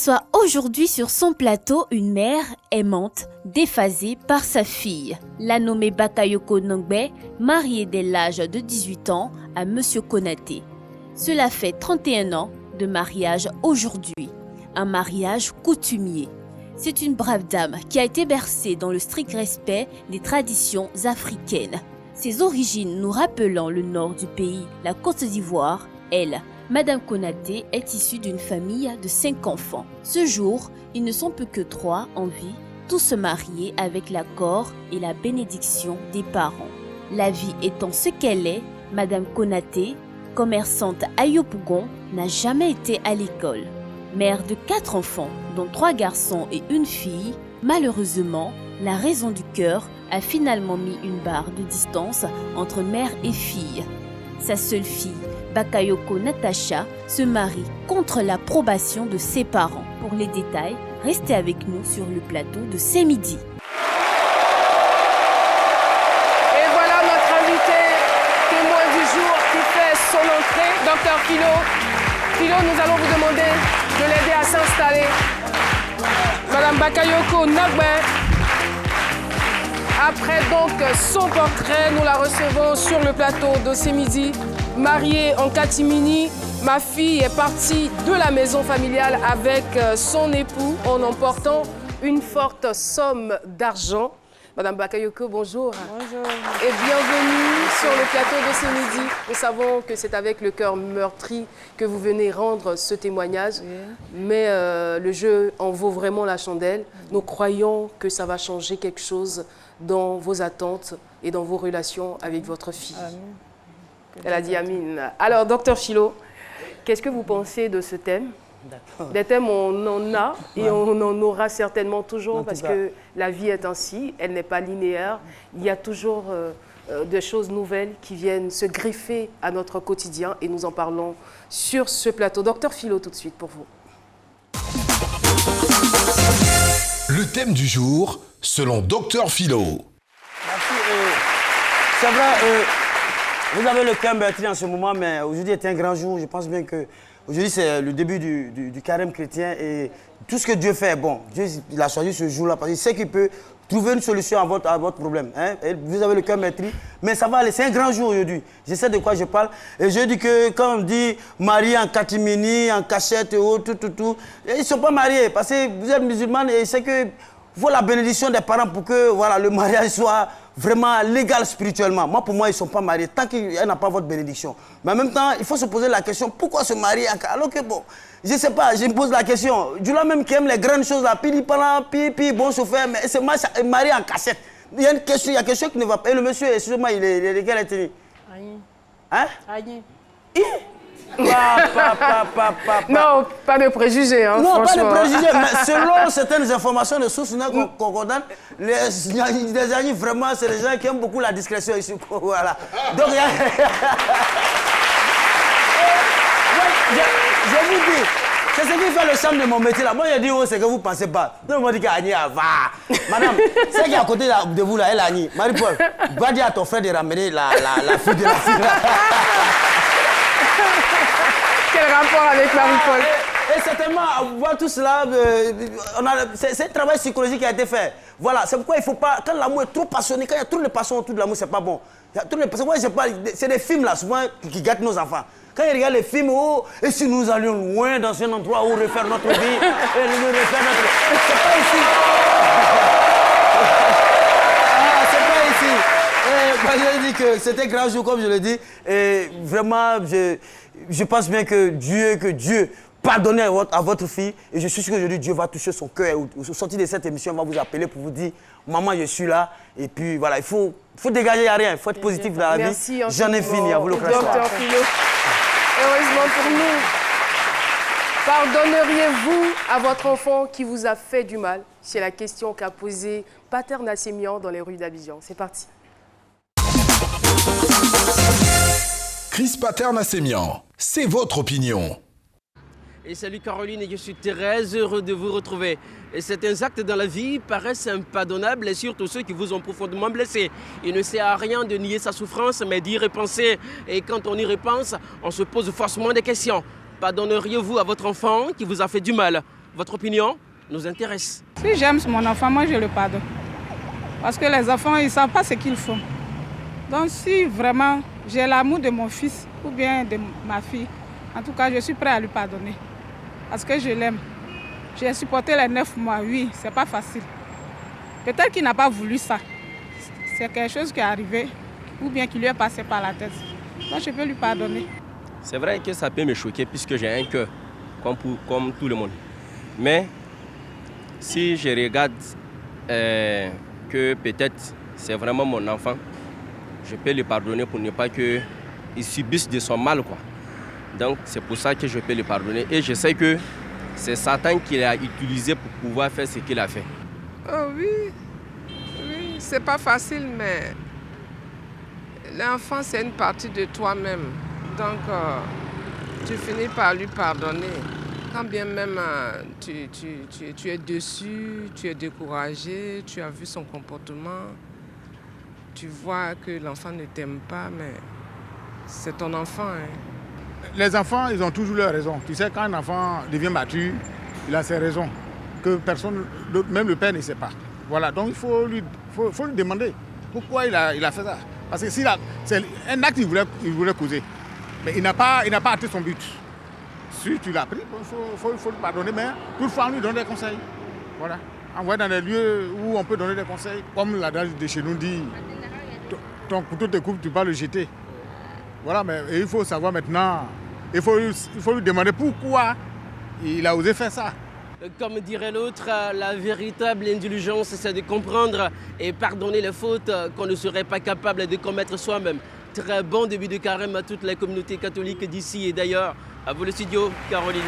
reçoit aujourd'hui sur son plateau une mère aimante, déphasée par sa fille. La nommée Bakayoko Nongbe, mariée dès l'âge de 18 ans à Monsieur Konaté. Cela fait 31 ans de mariage aujourd'hui, un mariage coutumier. C'est une brave dame qui a été bercée dans le strict respect des traditions africaines. Ses origines nous rappelant le nord du pays, la Côte d'Ivoire, elle, Madame Konaté, est issue d'une famille de 5 enfants. Ce jour, ils ne sont plus que 3 en vie, tous mariés avec l'accord et la bénédiction des parents. La vie étant ce qu'elle est, Madame Konaté, commerçante à Yopougon, n'a jamais été à l'école. Mère de 4 enfants, dont 3 garçons et une fille, malheureusement, la raison du cœur a finalement mis une barre de distance entre mère et fille. Sa seule fille, Bakayoko Natacha, se marie contre l'approbation de ses parents. Pour les détails, restez avec nous sur le plateau de C'est Midi. Et voilà notre invité, témoin du jour, qui fait son entrée, Dr Philo. Philo, nous allons vous demander de l'aider à s'installer. Madame Bakayoko Nongbe. Après donc son portrait, nous la recevons sur le plateau de C'est Midi. Mariée en catimini, ma fille est partie de la maison familiale avec son époux en emportant une forte somme d'argent. Madame Bakayoko, bonjour. Bonjour. Et bienvenue sur le plateau de C'est Midi. Nous savons que c'est avec le cœur meurtri que vous venez rendre ce témoignage. Oui. Mais le jeu en vaut vraiment la chandelle. Nous croyons que ça va changer quelque chose dans vos attentes et dans vos relations avec votre fille. Amen. Elle a dit Amine. Alors, docteur Philo, qu'est-ce que vous pensez de ce thème? Des thèmes, on en a et on en aura certainement toujours parce que la vie est ainsi, elle n'est pas linéaire. Il y a toujours des choses nouvelles qui viennent se greffer à notre quotidien et nous en parlons sur ce plateau. Docteur Philo, tout de suite pour vous. Le thème du jour, selon docteur Philo. Merci. C'est vrai, vous avez le cœur meurtri en ce moment, mais aujourd'hui est un grand jour. Je pense bien que aujourd'hui c'est le début du carême chrétien et tout ce que Dieu fait, bon, Dieu il a choisi ce jour-là parce qu'il sait qu'il peut trouver une solution à votre problème. Hein? Et vous avez le cœur meurtri, mais ça va aller, c'est un grand jour aujourd'hui. Je sais de quoi je parle. Et je dis que quand on dit marié en catimini, en cachette et autres, tout, ils ne sont pas mariés parce que vous êtes musulmane et c'est que faut la bénédiction des parents pour que voilà, le mariage soit vraiment légal spirituellement. Moi, pour moi, ils ne sont pas mariés tant qu'elle n'a pas votre bénédiction. Mais en même temps, il faut se poser la question, pourquoi se marier alors que bon, je ne sais pas, je me pose la question. Du là même qui aime les grandes choses, là, puis bon chauffeur, mais c'est marié en cassette. Il y a une question, il y a quelque chose qui ne va pas. Et le monsieur, excusez-moi, il est de quelle ethnie? Hein? Non, pas de préjugés. Hein, non, pas de préjugés, mais selon certaines informations de sources concordantes, les amis, vraiment, c'est des gens qui aiment beaucoup la discrétion ici. Voilà. Donc, je vous dis, c'est ce qui fait le charme de mon métier là. Moi, je dis, oh, c'est que vous ne pensez pas. Tout le monde dit qu'Agni, va. Madame, celle qui est à côté de vous là, elle a Agni. Marie-Paul, va dire à ton frère de ramener la fille de la fille là. Quel rapport avec Marie-Paul? Et certainement, voir tout cela, c'est un travail psychologique qui a été fait. Voilà, c'est pourquoi il ne faut pas, quand l'amour est trop passionné, quand il y a trop de passion autour de l'amour, c'est pas bon. C'est des films là, souvent, qui gâtent nos enfants. Quand ils regardent les films, oh, et si nous allions loin dans un endroit où refaire notre vie, et nous refaire notre... C'est pas ici. C'est pas ici. Je dis que c'était un grand jour, comme je l'ai dit. Et vraiment, je pense bien que Dieu pardonne à votre fille. Et je suis sûr qu'aujourd'hui, Dieu va toucher son cœur. Au sortir de cette émission, on va vous appeler pour vous dire, maman, je suis là. Et puis voilà, il faut dégager, il n'y a rien. Il faut être positif dans la vie. J'en ai fini, à vous le cracher. Docteur Philo, heureusement pour nous, pardonneriez-vous à votre enfant qui vous a fait du mal? C'est la question qu'a posée Pater Nassemian dans les rues d'Abidjan. C'est parti. Chris Pater Nassemian, c'est votre opinion. Et salut Caroline, et je suis très heureux de vous retrouver. Et certains actes dans la vie paraissent impardonnables, et surtout ceux qui vous ont profondément blessé. Il ne sert à rien de nier sa souffrance, mais d'y repenser. Et quand on y repense, on se pose forcément des questions. Pardonneriez-vous à votre enfant qui vous a fait du mal? Votre opinion nous intéresse. Si j'aime mon enfant, moi je le pardonne. Parce que les enfants, ils ne savent pas ce qu'ils font. Donc si vraiment j'ai l'amour de mon fils ou bien de ma fille, en tout cas, je suis prêt à lui pardonner. Parce que je l'aime. J'ai supporté les 9 mois, oui, c'est pas facile. Peut-être qu'il n'a pas voulu ça. C'est quelque chose qui est arrivé ou bien qui lui est passé par la tête. Moi, je peux lui pardonner. C'est vrai que ça peut me choquer puisque j'ai un cœur, comme tout le monde. Mais si je regarde que peut-être c'est vraiment mon enfant, je peux lui pardonner pour ne pas qu'il subisse de son mal, quoi. Donc c'est pour ça que je peux lui pardonner. Et je sais que c'est Satan qui l'a utilisé pour pouvoir faire ce qu'il a fait. Oh oui, oui, c'est pas facile, mais l'enfant, c'est une partie de toi-même. Donc, tu finis par lui pardonner. Quand bien même tu es déçu, tu es découragé, tu as vu son comportement, tu vois que l'enfant ne t'aime pas, mais c'est ton enfant. Hein. Les enfants, ils ont toujours leurs raisons. Tu sais, quand un enfant devient mature, il a ses raisons que personne, même le père ne sait pas. Voilà, donc il faut lui demander pourquoi il a fait ça. Parce que c'est un acte qu'il voulait causer. Mais il n'a pas atteint son but. Si tu l'as pris, il faut lui pardonner, mais toutefois on lui donne des conseils. Voilà. Envoyer dans des lieux où on peut donner des conseils. Comme l'adage de chez nous dit, ton couteau te coupe, tu peux le jeter. Voilà, mais il faut savoir maintenant, il faut lui demander pourquoi il a osé faire ça. Comme dirait l'autre, la véritable indulgence, c'est de comprendre et pardonner les fautes qu'on ne serait pas capable de commettre soi-même. Très bon début de carême à toutes les communautés catholiques d'ici et d'ailleurs. À vous le studio, Caroline.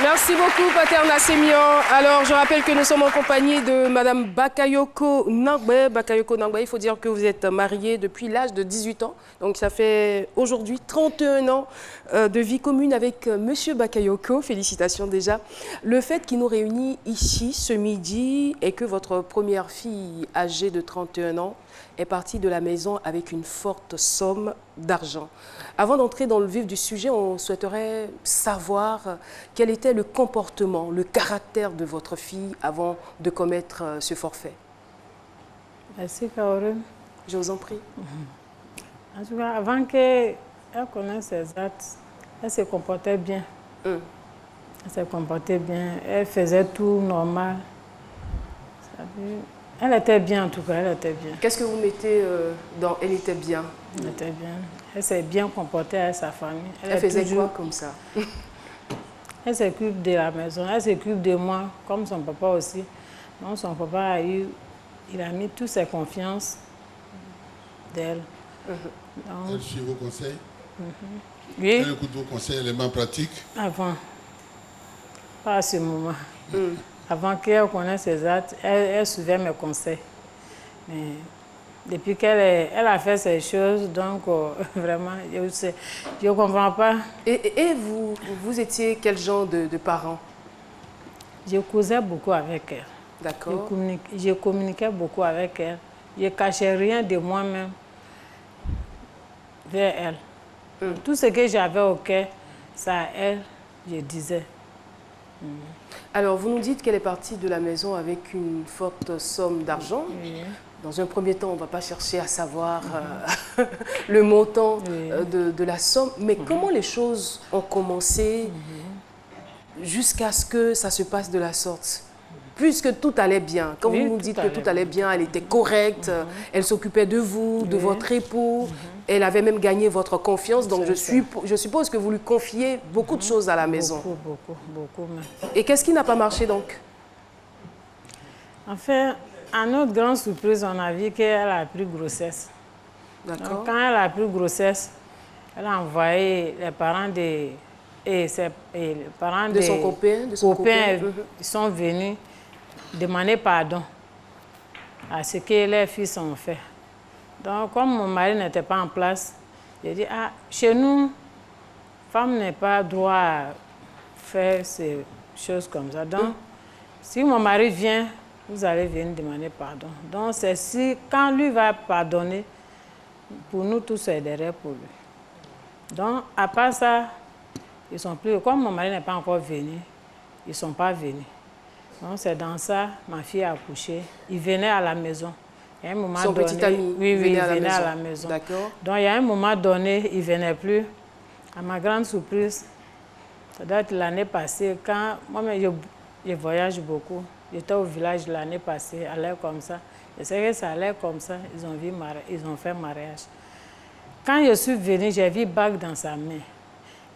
Merci beaucoup, Pater Nassemian. Alors, je rappelle que nous sommes en compagnie de Madame Bakayoko Nangbe. Bakayoko Nangbe, il faut dire que vous êtes mariée depuis l'âge de 18 ans. Donc, ça fait aujourd'hui 31 ans de vie commune avec Monsieur Bakayoko. Félicitations déjà. Le fait qui nous réunit ici ce midi est que votre première fille, âgée de 31 ans, est partie de la maison avec une forte somme d'argent. Avant d'entrer dans le vif du sujet, on souhaiterait savoir quel était le comportement, le caractère de votre fille avant de commettre ce forfait. Merci, Caroline. Je vous en prie. En tout cas, avant qu'elle connaisse ses actes, elle se comportait bien. Elle se comportait bien, elle faisait tout normal. Elle était bien, en tout cas, elle était bien. Qu'est-ce que vous mettez dans « elle était bien » ? Elle était bien. Elle s'est bien comportée avec sa famille. Elle faisait quoi comme ça? Elle s'occupe de la maison, elle s'occupe de moi, comme son papa aussi. Donc son papa il a mis toutes ses confiances d'elle. Elle suit vos conseils? Oui. Elle écoute vos conseils, elle est en pratique? Avant. Pas à ce moment. Avant qu'elle connaisse ses actes, elle suivait mes conseils. Mais depuis qu'elle a fait ces choses, donc vraiment, je ne comprends pas. Et vous étiez quel genre de parents? Je causais beaucoup avec elle. D'accord. Je communiquais beaucoup avec elle. Je ne cachais rien de moi-même vers elle. Tout ce que j'avais au cœur, c'est à elle, je disais. Alors, vous nous dites qu'elle est partie de la maison avec une forte somme d'argent. Oui. Dans un premier temps, on ne va pas chercher à savoir le montant de la somme. Mais comment les choses ont commencé jusqu'à ce que ça se passe de la sorte? Puisque tout allait bien. Quand vous nous dites que tout allait bien, elle était correcte, elle s'occupait de vous, de votre époux, elle avait même gagné votre confiance. Donc je suppose que vous lui confiez beaucoup de choses à la maison. Beaucoup. Et qu'est-ce qui n'a pas marché donc? En fait, à notre grande surprise, on a vu qu'elle a pris grossesse. D'accord. Quand elle a pris grossesse, elle a envoyé les parents de son copain. Ils sont venus demander pardon à ce que les fils ont fait. Donc, comme mon mari n'était pas en place, j'ai dit, chez nous, femme n'est pas droit à faire ces choses comme ça. Donc, si mon mari vient, vous allez venir demander pardon. Donc, c'est si, quand lui va pardonner, pour nous tous, c'est derrière pour lui. Donc, à part ça, ils sont plus. Comme mon mari n'est pas encore venu, ils ne sont pas venus. Donc c'est dans ça, ma fille a accouché. Il venait à la maison. Il y a un moment Son donné, petit ami oui, venait il à la venait maison. à la maison. D'accord. Donc il y a un moment donné, il ne venait plus. À ma grande surprise, ça doit être l'année passée, quand moi-même je voyage beaucoup. J'étais au village l'année passée, à l'air comme ça. Je sais que ça allait comme ça, ils ont fait mariage. Quand je suis venue, j'ai vu bague dans sa main.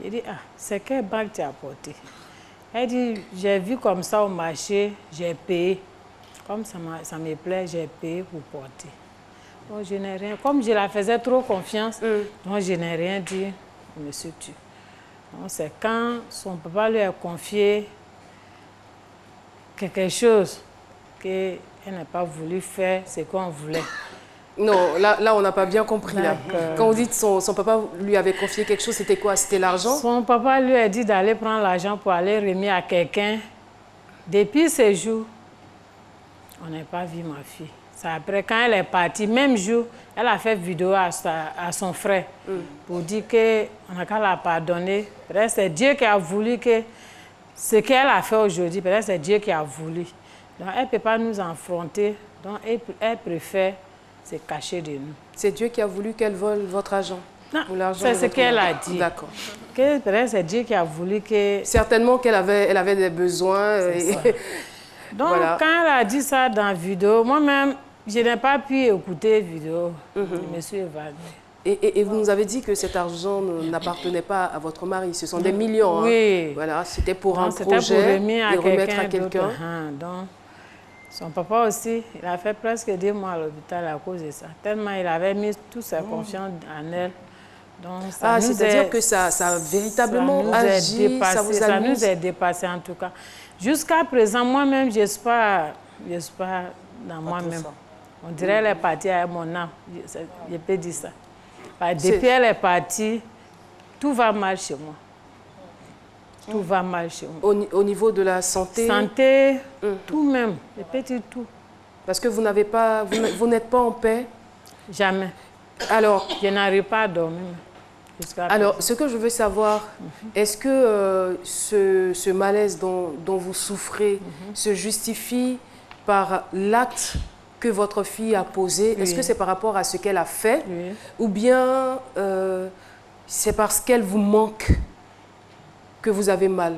J'ai dit, ah, c'est quelle bague tu as portée? Elle dit, j'ai vu comme ça au marché, j'ai payé. Comme ça me plaît, j'ai payé pour porter. Donc je n'ai rien, comme je la faisais trop confiance, donc je n'ai rien dit, je me suis tue. Donc c'est quand son papa lui a confié quelque chose qu'elle n'a pas voulu faire ce qu'on voulait. Non, là on n'a pas bien compris. Là. Quand vous dites son papa lui avait confié quelque chose, c'était quoi? C'était l'argent? Son papa lui a dit d'aller prendre l'argent pour aller remettre à quelqu'un. Depuis ce jour, on n'a pas vu ma fille. C'est après, quand elle est partie, même jour, elle a fait vidéo à son frère pour dire qu'on n'a qu'à la pardonner. Peut-être c'est Dieu qui a voulu que ce qu'elle a fait aujourd'hui, peut-être c'est Dieu qui a voulu. Donc elle ne peut pas nous affronter, donc elle préfère se cacher de nous. C'est Dieu qui a voulu qu'elle vole votre argent? Non, c'est ce qu'elle a dit. D'accord. Peut-être c'est Dieu qui a voulu que... Certainement qu'elle avait des besoins. Donc, voilà. Quand elle a dit ça dans la vidéo, moi-même, je n'ai pas pu écouter la vidéo. Je me suis évadée. Et vous nous avez dit que cet argent n'appartenait pas à votre mari. Ce sont des millions. Oui. Hein. Voilà, c'était pour un C'était projet pour remettre à quelqu'un. Donc, son papa aussi, il a fait presque 2 mois à l'hôpital à cause de ça. Tellement il avait mis toute sa confiance en elle. C'est-à-dire que ça a véritablement agi, ça vous ça amuse. nous a dépassé en tout cas. Jusqu'à présent, moi-même, je ne suis pas dans moi-même. On dirait qu'elle est partie avec mon âme. Je peux dire ça. Depuis elle est partie, tout va mal chez moi. Tout va mal chez moi. Au niveau de la santé? Santé, tout même, le petit tout. Parce que vous n'avez pas, vous n'êtes pas en paix? Jamais. Alors, je n'arrive pas à dormir. Alors, ce que je veux savoir, est-ce que ce malaise dont vous souffrez se justifie par l'acte que votre fille a posé? Est-ce que c'est par rapport à ce qu'elle a fait? Ou bien c'est parce qu'elle vous manque que vous avez mal?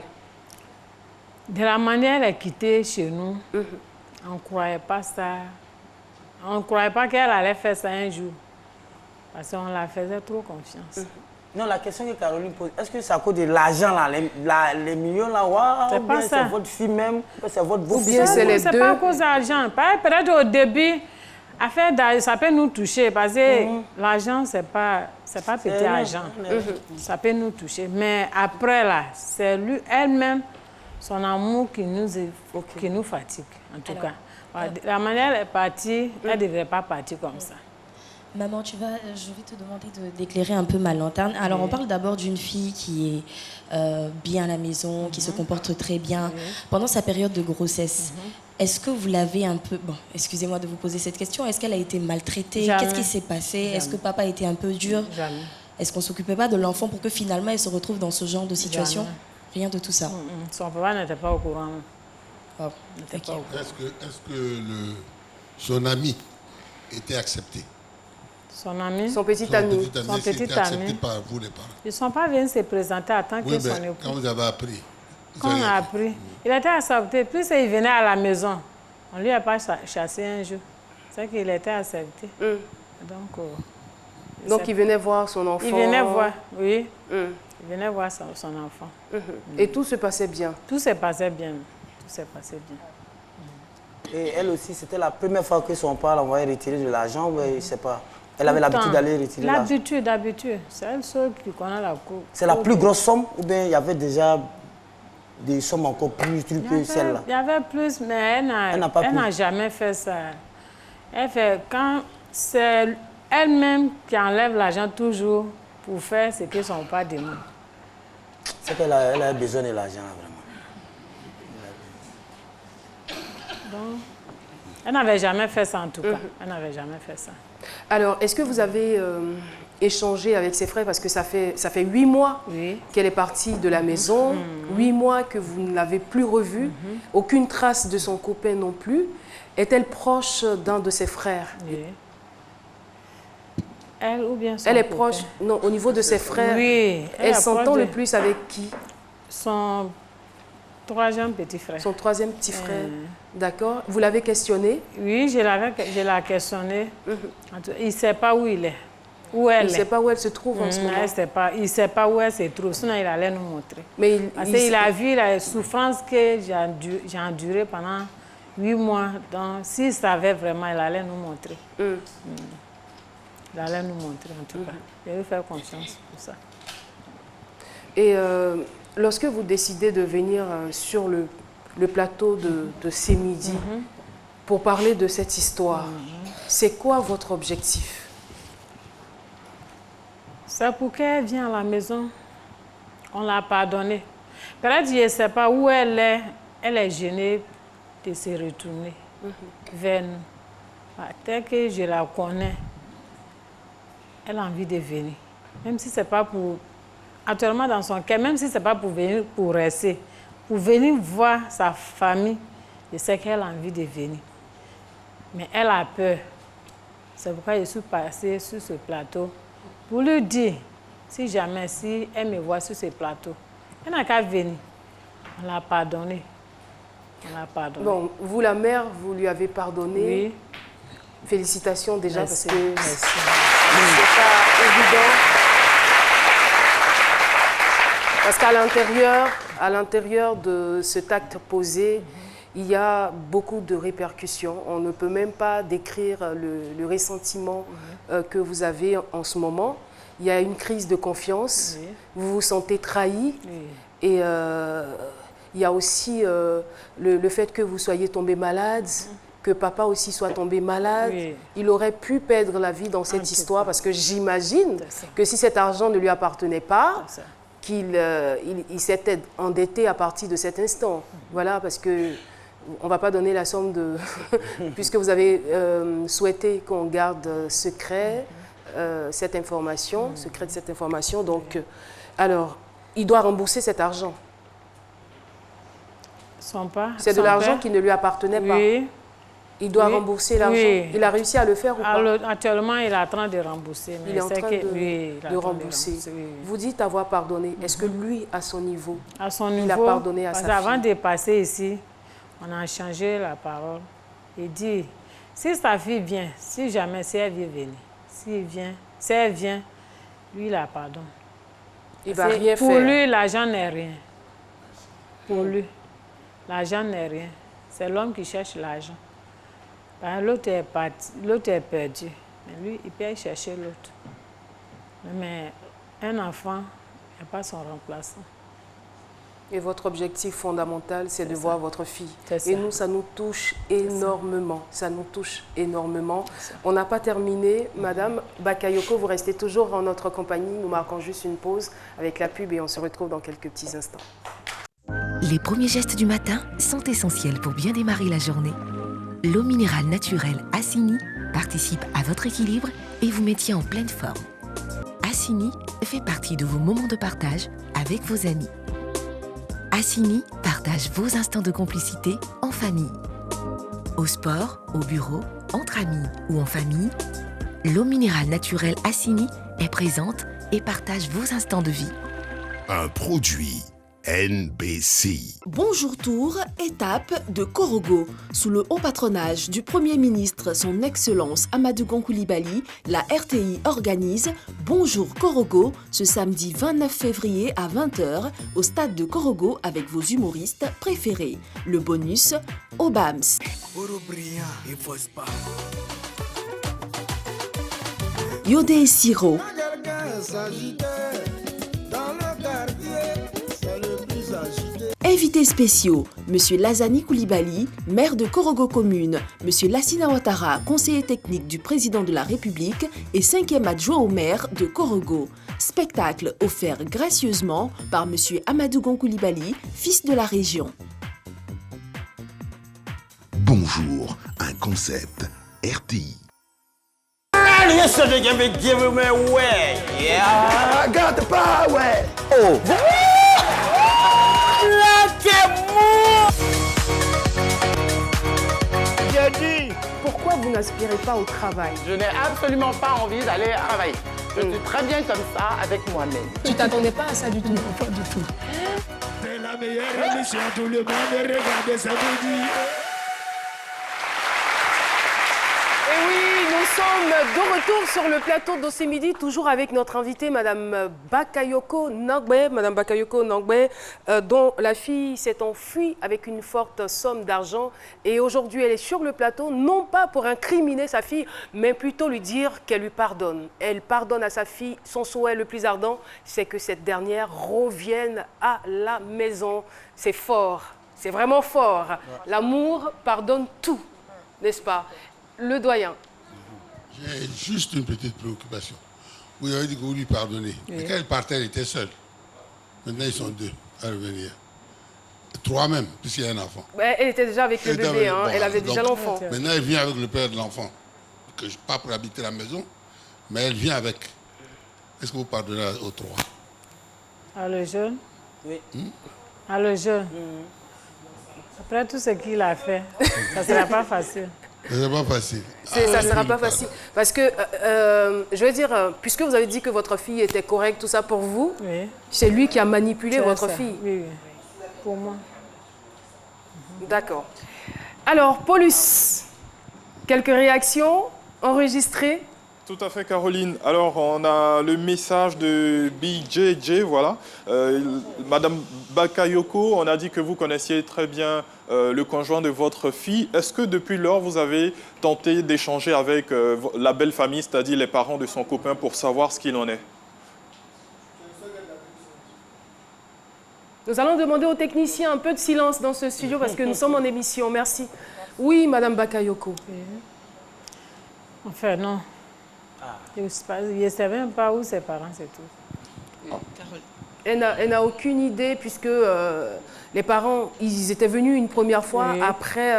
De la manière qu'elle a quitté chez nous, on ne croyait pas ça. On ne croyait pas qu'elle allait faire ça un jour. Parce qu'on la faisait trop confiance. Non, la question que Caroline pose, est-ce que c'est à cause de l'argent, là, les millions, là, waouh, c'est pas ça. C'est votre fille même, c'est votre beau-fils? Ou bien c'est les deux? C'est pas à cause de l'argent. Peut-être au début, ça peut nous toucher parce que l'argent, c'est pas petit argent. Ça peut nous toucher. Mais après, là, c'est elle-même, son amour qui nous fatigue, en tout cas. La manière elle est partie, elle ne devrait pas partir comme ça. Maman, je vais te demander d'éclairer un peu ma lanterne. Alors, on parle d'abord d'une fille qui est bien à la maison, qui se comporte très bien. Pendant sa période de grossesse, est-ce que vous l'avez un peu... Bon, excusez-moi de vous poser cette question. Est-ce qu'elle a été maltraitée? Qu'est-ce qui s'est passé? Est-ce que papa a été un peu dur? Jamais. Est-ce qu'on ne s'occupait pas de l'enfant pour que finalement elle se retrouve dans ce genre de situation? Jamais. Rien de tout ça. Son papa n'était pas au courant. Oh, Est-ce que son ami était accepté? Son ami? Son petit ami. Son petit accepté ami. par vous, les parents? Ils ne sont pas venus se présenter en tant que son époux. Quand vous avez appris? Quand on a appris, il était accepté. Plus il venait à la maison, on ne lui a pas chassé un jour. C'est qu'il était accepté. Donc il venait voir son enfant? Il venait voir, oui. Il venait voir son enfant. Et tout se passait bien? Tout se passait bien. Tout se passait bien. Et elle aussi, c'était la première fois que son père l'envoyait retirer de l'argent, mais je ne sais pas. Elle avait l'habitude d'aller retirer l'argent. D'habitude. C'est elle seule qui connaît la cour. C'est la plus grosse somme ou bien il y avait déjà des sommes encore plus que celle-là? Il y avait plus, mais elle n'a jamais fait ça. Elle fait quand c'est elle-même qui enlève l'argent toujours pour faire ce que son père demande. C'est qu'elle a besoin de l'argent, vraiment. Donc, elle n'avait jamais fait ça en tout cas. Elle n'avait jamais fait ça. Alors, est-ce que vous avez échanger avec ses frères parce que ça fait 8 mois qu'elle est partie de la maison, 8 mois que vous ne l'avez plus revue, aucune trace de son copain non plus. Est-elle proche d'un de ses frères? Elle ou bien son Elle est copain? proche, non, au niveau de ses frères. Oui. Elle s'entend le plus avec qui? Son 3e petit frère. Son 3e petit frère. D'accord. Vous l'avez questionné? Oui, je l'ai questionné. Il ne sait pas où il est. Où elle est. Il ne sait pas où elle se trouve en ce moment. Il ne sait pas où elle se trouve, sinon il allait nous montrer. Mais Parce qu'il a vu la souffrance que j'ai endurée pendant 8 mois. Donc, s'il savait vraiment, il allait nous montrer. Il allait nous montrer, en tout cas. Je vais faire confiance pour ça. Et lorsque vous décidez de venir sur le plateau de C'est Midi pour parler de cette histoire, c'est quoi votre objectif? C'est pour qu'elle vienne à la maison. On l'a pardonnée. Peut-être je ne sais pas où elle est. Elle est gênée de se retourner vers nous. Dès que je la connais, elle a envie de venir. Même si ce n'est pas pour... Actuellement, dans son cœur, même si ce n'est pas pour venir, pour rester, pour venir voir sa famille, je sais qu'elle a envie de venir. Mais elle a peur. C'est pourquoi je suis passée sur ce plateau pour lui dire, si jamais, si elle me voit sur ce plateau, elle n'a qu'à venir. On l'a pardonné. On l'a pardonné. Bon, vous, la mère, vous lui avez pardonné. Oui. Félicitations déjà, merci, parce que merci. C'est pas évident. Parce qu'à l'intérieur de cet acte posé, il y a beaucoup de répercussions. On ne peut même pas décrire le ressentiment que vous avez en ce moment. Il y a une crise de confiance, vous vous sentez trahi. Et il y a aussi le fait que vous soyez tombé malade, que papa aussi soit tombé malade. Il aurait pu perdre la vie dans cette histoire parce que j'imagine que si cet argent ne lui appartenait pas, qu'il s'était endetté à partir de cet instant. Voilà, parce que on ne va pas donner la somme de... puisque vous avez souhaité qu'on garde secret cette information, secret de cette information. Donc, alors, il doit rembourser cet argent. C'est de l'argent qui ne lui appartenait pas. Il doit rembourser l'argent. Il a réussi à le faire ou pas? Actuellement, il est en train de rembourser. Il est en train de rembourser. Vous dites avoir pardonné. Est-ce que lui, à son niveau, il a pardonné à sa fille? Avant de passer ici, on a changé la parole. Il dit, si sa fille vient, si jamais, si elle vient venir, si elle vient, lui, il a pardon. Il va rien faire. Pour lui, l'argent n'est rien. Pour lui, l'argent n'est rien. C'est l'homme qui cherche l'argent. L'autre est parti, l'autre est perdu. Mais lui, il peut aller chercher l'autre. Mais un enfant n'est pas son remplaçant. Et votre objectif fondamental, c'est de voir votre fille. Et nous, ça nous touche énormément. Ça nous touche énormément. On n'a pas terminé. Madame Bakayoko, vous restez toujours en notre compagnie. Nous marquons juste une pause avec la pub et on se retrouve dans quelques petits instants. Les premiers gestes du matin sont essentiels pour bien démarrer la journée. L'eau minérale naturelle Assini participe à votre équilibre et vous met en pleine forme. Assini fait partie de vos moments de partage avec vos amis. Assini partage vos instants de complicité en famille. Au sport, au bureau, entre amis ou en famille, l'eau minérale naturelle Assini est présente et partage vos instants de vie. Un produit NBC. Bonjour Tour, étape de Korogo. Sous le haut patronage du Premier ministre, son Excellence Amadou Gon Coulibaly, la RTI organise Bonjour Korogo ce samedi 29 février à 20h au stade de Korogo avec vos humoristes préférés. Le bonus, Obams. Yodé Siro. Invités spéciaux, M. Lazani Coulibaly, maire de Korogo Commune, M. Lassina Ouattara, conseiller technique du président de la République et 5e adjoint au maire de Korogo. Spectacle offert gracieusement par M. Amadou Gon Coulibaly, fils de la région. Bonjour, un concept RTI. Girl, you're such a give me away. Yeah. I got the power. Oh. J'ai dit. Pourquoi vous n'aspirez pas au travail? Je n'ai absolument pas envie d'aller travailler. Je suis très bien comme ça avec moi-même. Tu t'attendais pas à ça du tout? Non, pas du tout. C'est la meilleure émission, tout le monde regarde samedi. Et oui, nous sommes de retour sur le plateau d'Ossé Midi, toujours avec notre invitée, Madame Bakayoko Nangbe, dont la fille s'est enfuie avec une forte somme d'argent. Et aujourd'hui, elle est sur le plateau, non pas pour incriminer sa fille, mais plutôt lui dire qu'elle lui pardonne. Elle pardonne à sa fille. Son souhait le plus ardent, c'est que cette dernière revienne à la maison. C'est fort, c'est vraiment fort. L'amour pardonne tout, n'est-ce pas? Le doyen. J'ai juste une petite préoccupation. Vous avez dit que vous lui pardonnez. Mais quand elle partait, elle était seule. Maintenant, ils sont deux à revenir. Trois même, puisqu'il y a un enfant. Elle était déjà avec le bébé, hein. Elle avait déjà l'enfant. Maintenant, elle vient avec le père de l'enfant. Pas pour habiter la maison, mais elle vient avec. Est-ce que vous pardonnez aux trois? À le jeune? Oui. À le jeune? Après tout ce qu'il a fait, ça ne sera pas facile. Ça ne sera pas facile. Ça ne sera pas facile. Parce que, je veux dire, puisque vous avez dit que votre fille était correcte, tout ça pour vous, c'est lui qui a manipulé votre fille. Oui, oui. Pour moi. D'accord. Alors, Paulus, quelques réactions enregistrées? Tout à fait, Caroline. Alors, on a le message de BJJ, voilà. Madame Bakayoko, on a dit que vous connaissiez très bien le conjoint de votre fille. Est-ce que depuis lors, vous avez tenté d'échanger avec la belle famille, c'est-à-dire les parents de son copain, pour savoir ce qu'il en est? Nous allons demander aux techniciens un peu de silence dans ce studio parce que nous sommes en émission. Merci. Oui, Madame Bakayoko. Enfin, non. Je ne sais même pas où ses parents, c'est tout. Elle n'a aucune idée puisque les parents, ils étaient venus une première fois. Oui. Après,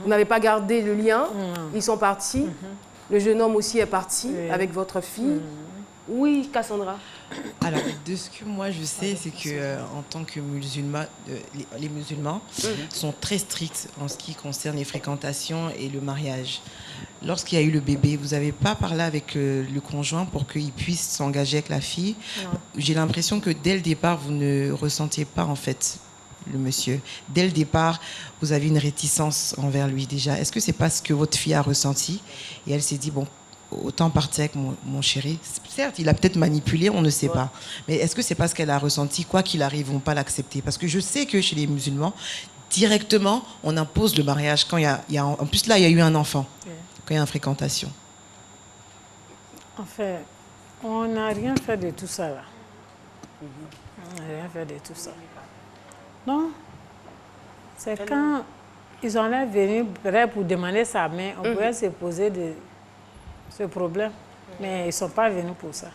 vous n'avez pas gardé le lien. Ils sont partis. Le jeune homme aussi est parti avec votre fille. Oui, Cassandra. Alors, de ce que moi je sais, c'est que en tant que musulmans, les musulmans sont très stricts en ce qui concerne les fréquentations et le mariage. Lorsqu'il y a eu le bébé, vous n'avez pas parlé avec le conjoint pour qu'il puisse s'engager avec la fille? J'ai l'impression que dès le départ, vous ne ressentiez pas en fait le monsieur. Dès le départ, vous avez une réticence envers lui déjà. Est-ce que c'est pas ce que votre fille a ressenti? Et elle s'est dit, bon, autant partir avec mon chéri. Certes, il a peut-être manipulé, on ne sait pas. Mais est-ce que c'est parce qu'elle a ressenti, quoi qu'il arrive, ils ne vont pas l'accepter? Parce que je sais que chez les musulmans, directement, on impose le mariage quand il y a en plus, là, il y a eu un enfant, quand il y a une fréquentation. En fait, on n'a rien fait de tout ça, là. On n'a rien fait de tout ça. Non. C'est quand ils sont là venus prêts pour demander sa main, on pouvait se poser ce problème. Mais ils ne sont pas venus pour ça.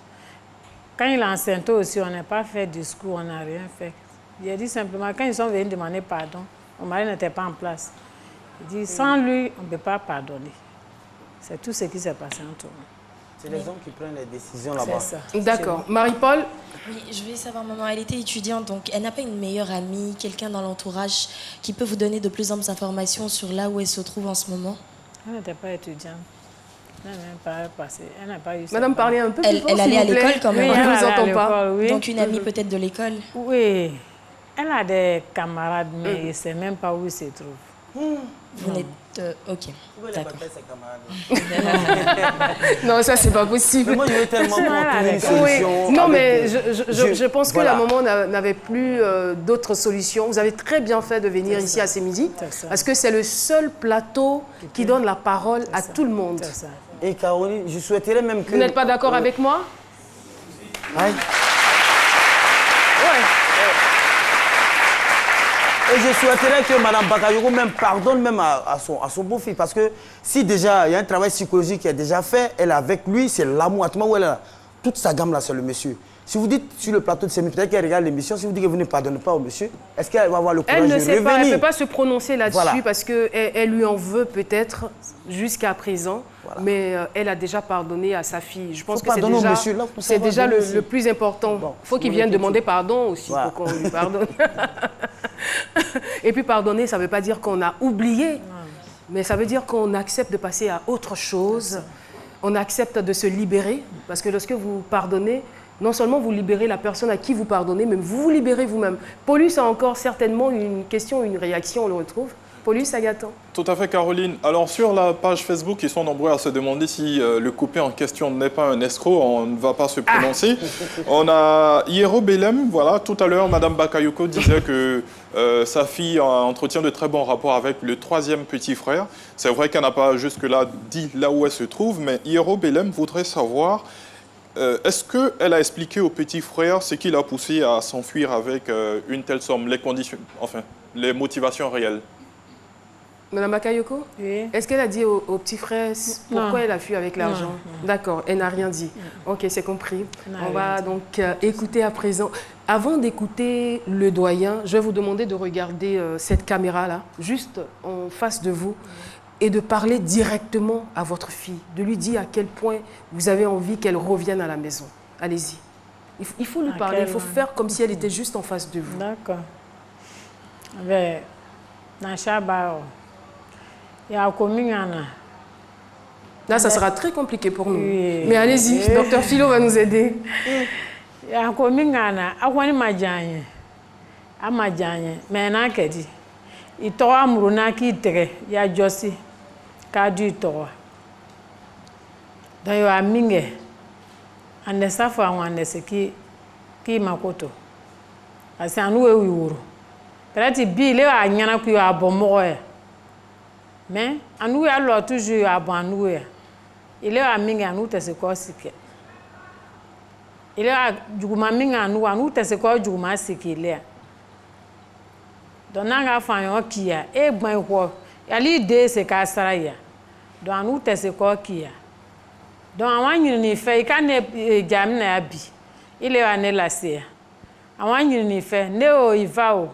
Quand il est enceinte aussi, on n'a pas fait de discours, on n'a rien fait. Il a dit simplement, quand ils sont venus demander pardon, mon mari n'était pas en place. Il dit, sans lui, on ne peut pas pardonner. C'est tout ce qui s'est passé entre nous. C'est les hommes qui prennent les décisions là-bas. C'est ça. D'accord. Marie-Paul? Oui, je voulais savoir, maman, elle était étudiante, donc elle n'a pas une meilleure amie, quelqu'un dans l'entourage qui peut vous donner de plus amples informations sur là où elle se trouve en ce moment? Elle n'était pas étudiante. Elle n'a même pas passé. Elle n'a pas eu ça. Madame, parlez un peu plus fort, elle allait à l'école quand même. Oui, On ne vous entend pas. Oui. Donc une amie peut-être de l'école. Oui. Elle a des camarades, mais elle ne sait même pas où ils se trouvent. Vous n'êtes... ok, d'accord. Non, ça, c'est pas possible. Mais moi, je veux tellement trouver une solution. Oui. Non, mais je pense que la maman n'avait plus d'autres solutions. Vous avez très bien fait de venir ici à Ossé Midi, parce que c'est le seul plateau qui donne la parole à tout le monde. Et Caroline, je souhaiterais même que... Vous n'êtes pas d'accord avec moi? Aïe. Et je souhaiterais que Mme Bakayoko même pardonne même à son beau-fils. Parce que si déjà il y a un travail psychologique qui est déjà fait, elle est avec lui, c'est l'amour. À tout moment où elle a toute sa gamme là, c'est le monsieur. Si vous dites sur le plateau de Semi, peut-être qu'elle regarde l'émission, si vous dites que vous ne pardonnez pas au monsieur, est-ce qu'elle va avoir le courage de revenir? Elle ne sait pas, elle ne peut pas se prononcer là-dessus Voilà. parce qu'elle lui en veut peut-être jusqu'à présent, mais elle a déjà pardonné à sa fille. Je pense que c'est déjà le plus important. Il faut qu'il vienne demander pardon aussi pour qu'on lui pardonne. Et puis pardonner, ça ne veut pas dire qu'on a oublié, mais ça veut dire qu'on accepte de passer à autre chose. On accepte de se libérer, parce que lorsque vous pardonnez, non seulement vous libérez la personne à qui vous pardonnez, mais vous vous libérez vous-même. Paulus a encore certainement une question, une réaction, on le retrouve. Paulus, Agathon. Tout à fait, Caroline. Alors, sur la page Facebook, ils sont nombreux à se demander si le coupé en question n'est pas un escroc. On ne va pas se prononcer. On a Hiero Belem. Voilà, tout à l'heure, Mme Bakayoko disait que sa fille entretient de très bons rapports avec le 3e petit frère. C'est vrai qu'elle n'a pas jusque-là dit là où elle se trouve, mais Hiero Belem voudrait savoir est-ce qu'elle a expliqué au petit frère ce qui l'a poussé à s'enfuir avec une telle somme, les conditions, enfin, les motivations réelles? Madame Bakayoko, oui. Est-ce qu'elle a dit au petit frère pourquoi elle a fui avec l'argent? D'accord, elle n'a rien dit. Ok, c'est compris. On va donc écouter à présent. Avant d'écouter le doyen, je vais vous demander de regarder cette caméra-là, juste en face de vous, et de parler directement à votre fille, de lui dire à quel point vous avez envie qu'elle revienne à la maison. Allez-y. Il faut lui parler, il faut faire comme si elle était juste en face de vous. D'accord. Là, ça sera très compliqué pour nous. Oui. Mais allez-y, Dr Philo va nous aider. Mais nous allons toujours à nous. Il est à Minga, nous, c'est quoi ce qu'il il est à Jugumaminga, nous, c'est quoi Juguma, ce qu'il est. Donc, on a fait un qui a, et ben, quoi, il y a l'idée, c'est qu'à Saraya. Donc, nous, c'est quoi qui a. Donc, on a une fait, il can't jamais habiller. Il est à Nélassia. On a une fait, Néo, il va où.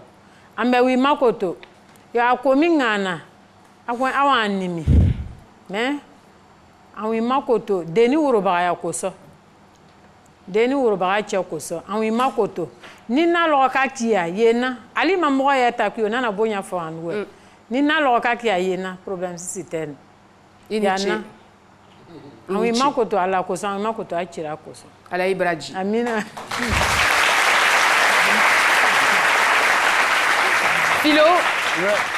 Ambe, oui, Makoto. Il y a coming Anna. Awan nimi mais awi makoto deni uroba ya koso deni uroba cha koso awi makoto ni na loka kia yena ali mamoya ya takio na bonya fo anwe ni na loka kia yena problem system yana awi makoto ala koso awi makoto achira koso ala ibraji amina. Philo.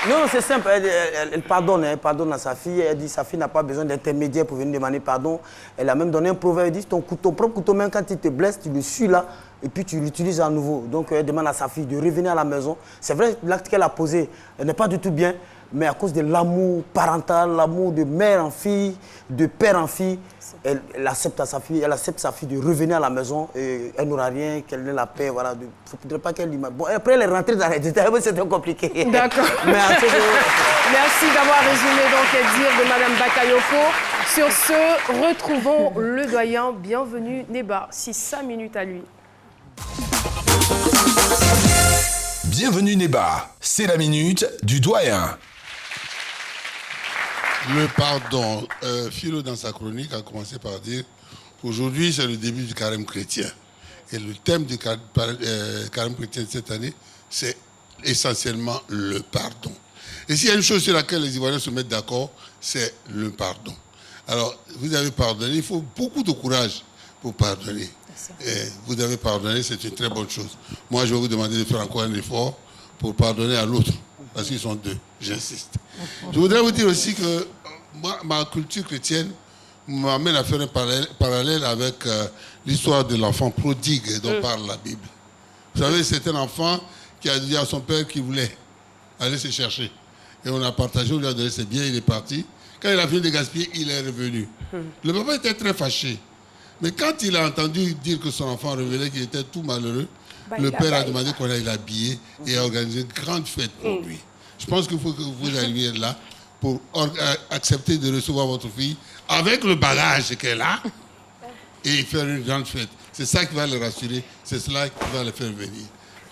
Non, c'est simple. Elle pardonne à sa fille. Elle dit que sa fille n'a pas besoin d'intermédiaire pour venir demander pardon. Elle a même donné un proverbe. Elle dit ton propre couteau, même quand il te blesse, tu le suis là et puis tu l'utilises à nouveau. Donc elle demande à sa fille de revenir à la maison. C'est vrai, l'acte qu'elle a posé n'est pas du tout bien, mais à cause de l'amour parental, l'amour de mère en fille, de père en fille, elle accepte sa fille de revenir à la maison et elle n'aura rien, qu'elle ait la paix, voilà. Il ne faudrait pas qu'elle l'imagine. Bon, après elle est rentrée dans les détails, mais c'était compliqué. D'accord. Merci d'avoir résumé donc les dires de Mme Bakayoko. Sur ce, retrouvons le doyen. Bienvenue, Neba. 5 minutes à lui. Bienvenue Neba, c'est la minute du doyen. Le pardon. Philo, dans sa chronique, a commencé par dire aujourd'hui, c'est le début du carême chrétien. Et le thème du carême chrétien de cette année, c'est essentiellement le pardon. Et s'il y a une chose sur laquelle les Ivoiriens se mettent d'accord, c'est le pardon. Alors, vous avez pardonné, il faut beaucoup de courage pour pardonner. Et vous avez pardonné, c'est une très bonne chose. Moi, je vais vous demander de faire encore un effort pour pardonner à l'autre. Parce qu'ils sont deux, j'insiste. Je voudrais vous dire aussi que ma culture chrétienne m'amène à faire un parallèle avec l'histoire de l'enfant prodigue dont parle la Bible. Vous savez, c'est un enfant qui a dit à son père qu'il voulait aller se chercher. Et on a partagé, on lui a donné ses biens, il est parti. Quand il a fini de gaspiller, il est revenu. Le papa était très fâché. Mais quand il a entendu dire que son enfant revenait, qu'il était tout malheureux, le père a demandé qu'on aille l'habiller et a organisé une grande fête pour lui. Je pense qu'il faut que vous arriviez là pour accepter de recevoir votre fille avec le bagage qu'elle a et faire une grande fête. C'est ça qui va les rassurer, c'est cela qui va les faire venir.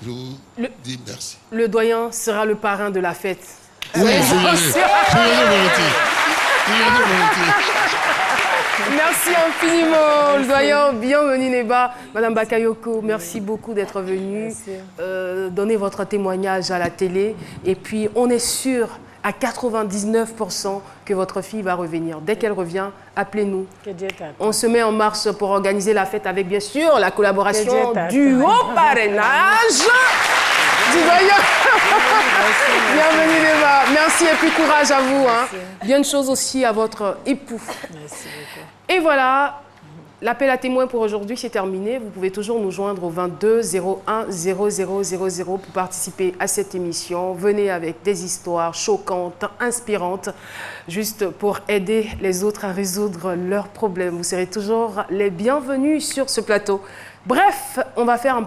Je vous dis merci. Le doyen sera le parrain de la fête. Oui, je viendrai volontiers. Merci infiniment, le doyen. Bienvenue, Neba. Madame Bakayoko, merci beaucoup d'être venue, donner votre témoignage à la télé. Et puis, on est sûr à 99% que votre fille va revenir. Dès qu'elle revient, appelez-nous. On se met en marche pour organiser la fête avec, bien sûr, la collaboration du haut parrainage du doyen. Bienvenue, Neba. Merci et puis courage à vous. Hein. Bien de choses aussi à votre époux. Merci beaucoup. Et voilà, l'appel à témoins pour aujourd'hui, c'est terminé. Vous pouvez toujours nous joindre au 22 01 0000 pour participer à cette émission. Venez avec des histoires choquantes, inspirantes, juste pour aider les autres à résoudre leurs problèmes. Vous serez toujours les bienvenus sur ce plateau. Bref, on va faire un